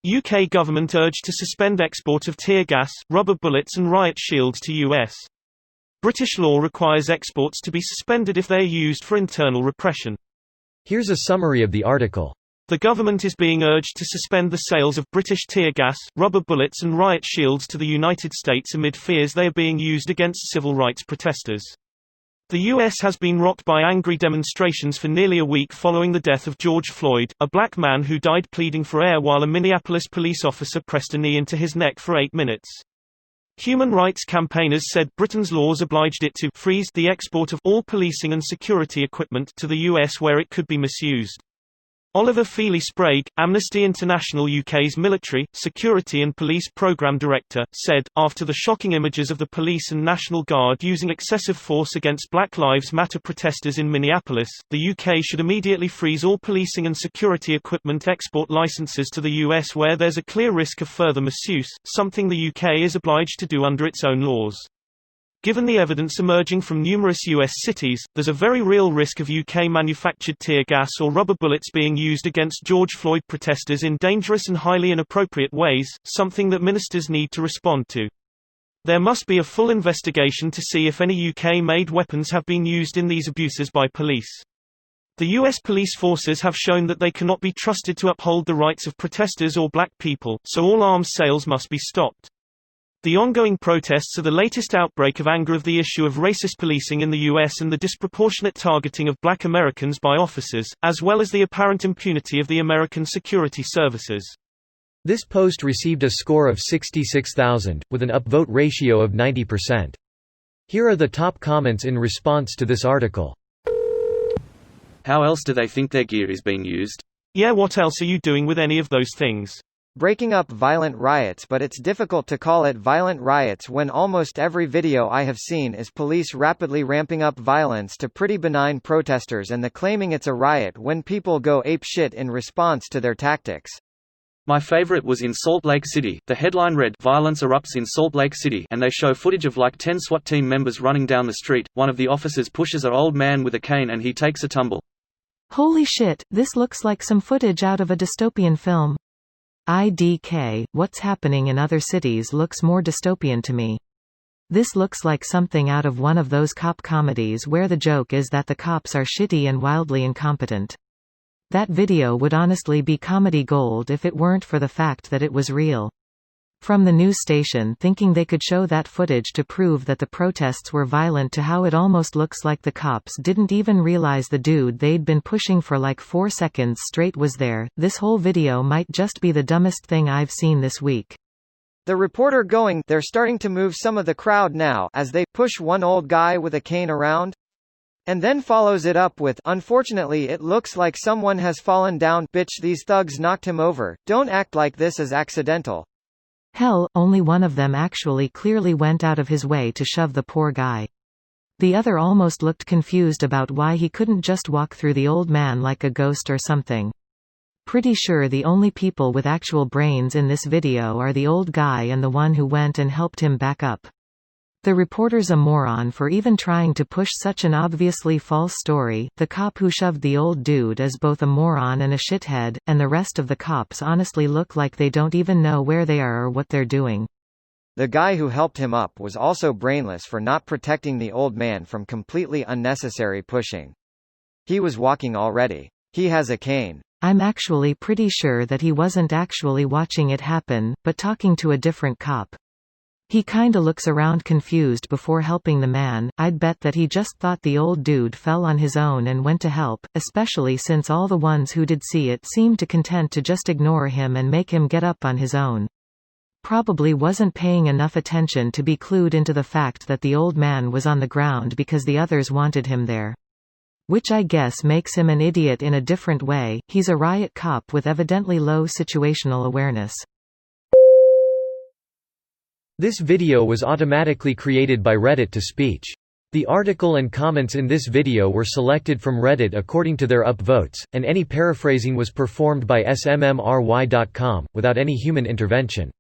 UK government urged to suspend export of tear gas, rubber bullets and riot shields to US. British law requires exports to be suspended if they are used for internal repression. Here's a summary of the article. The government is being urged to suspend the sales of British tear gas, rubber bullets and riot shields to the United States amid fears they are being used against civil rights protesters. The U.S. has been rocked by angry demonstrations for nearly a week following the death of George Floyd, a black man who died pleading for air while a Minneapolis police officer pressed a knee into his neck for 8 minutes. Human rights campaigners said Britain's laws obliged it to freeze the export of all policing and security equipment to the U.S. where it could be misused. Oliver Feely-Sprague, Amnesty International UK's Military, Security and Police Programme Director, said, after the shocking images of the police and National Guard using excessive force against Black Lives Matter protesters in Minneapolis, the UK should immediately freeze all policing and security equipment export licenses to the US where there's a clear risk of further misuse, something the UK is obliged to do under its own laws. Given the evidence emerging from numerous U.S. cities, there's a very real risk of UK-manufactured tear gas or rubber bullets being used against George Floyd protesters in dangerous and highly inappropriate ways, something that ministers need to respond to. There must be a full investigation to see if any UK-made weapons have been used in these abuses by police. The U.S. police forces have shown that they cannot be trusted to uphold the rights of protesters or black people, so all arms sales must be stopped. The ongoing protests are the latest outbreak of anger of the issue of racist policing in the U.S. and the disproportionate targeting of black Americans by officers, as well as the apparent impunity of the American security services. This post received a score of 66,000, with an upvote ratio of 90%. Here are the top comments in response to this article. How else do they think their gear is being used? Yeah, what else are you doing with any of those things? Breaking up violent riots, but it's difficult to call it violent riots when almost every video I have seen is police rapidly ramping up violence to pretty benign protesters and the claiming it's a riot when people go apeshit in response to their tactics. My favorite was in Salt Lake City. The headline read, "Violence erupts in Salt Lake City," and they show footage of like 10 SWAT team members running down the street. One of the officers pushes an old man with a cane and he takes a tumble. Holy shit, this looks like some footage out of a dystopian film. IDK, what's happening in other cities looks more dystopian to me. This looks like something out of one of those cop comedies where the joke is that the cops are shitty and wildly incompetent. That video would honestly be comedy gold if it weren't for the fact that it was real. From the news station thinking they could show that footage to prove that the protests were violent to how it almost looks like the cops didn't even realize the dude they'd been pushing for like 4 seconds straight was there. This whole video might just be the dumbest thing I've seen this week. The reporter going, "They're starting to move some of the crowd now," as they push one old guy with a cane around. And then follows it up with, "Unfortunately it looks like someone has fallen down. Bitch, these thugs knocked him over. Don't act like this is accidental." Hell, only one of them actually clearly went out of his way to shove the poor guy. The other almost looked confused about why he couldn't just walk through the old man like a ghost or something. Pretty sure the only people with actual brains in this video are the old guy and the one who went and helped him back up. The reporter's a moron for even trying to push such an obviously false story. The cop who shoved the old dude is both a moron and a shithead, and the rest of the cops honestly look like they don't even know where they are or what they're doing. The guy who helped him up was also brainless for not protecting the old man from completely unnecessary pushing. He was walking already. He has a cane. I'm actually pretty sure that he wasn't actually watching it happen, but talking to a different cop. He kinda looks around confused before helping the man. I'd bet that he just thought the old dude fell on his own and went to help, especially since all the ones who did see it seemed to content to just ignore him and make him get up on his own. Probably wasn't paying enough attention to be clued into the fact that the old man was on the ground because the others wanted him there. Which I guess makes him an idiot in a different way. He's a riot cop with evidently low situational awareness. This video was automatically created by Reddit to speech. The article and comments in this video were selected from Reddit according to their upvotes, and any paraphrasing was performed by smmry.com, without any human intervention.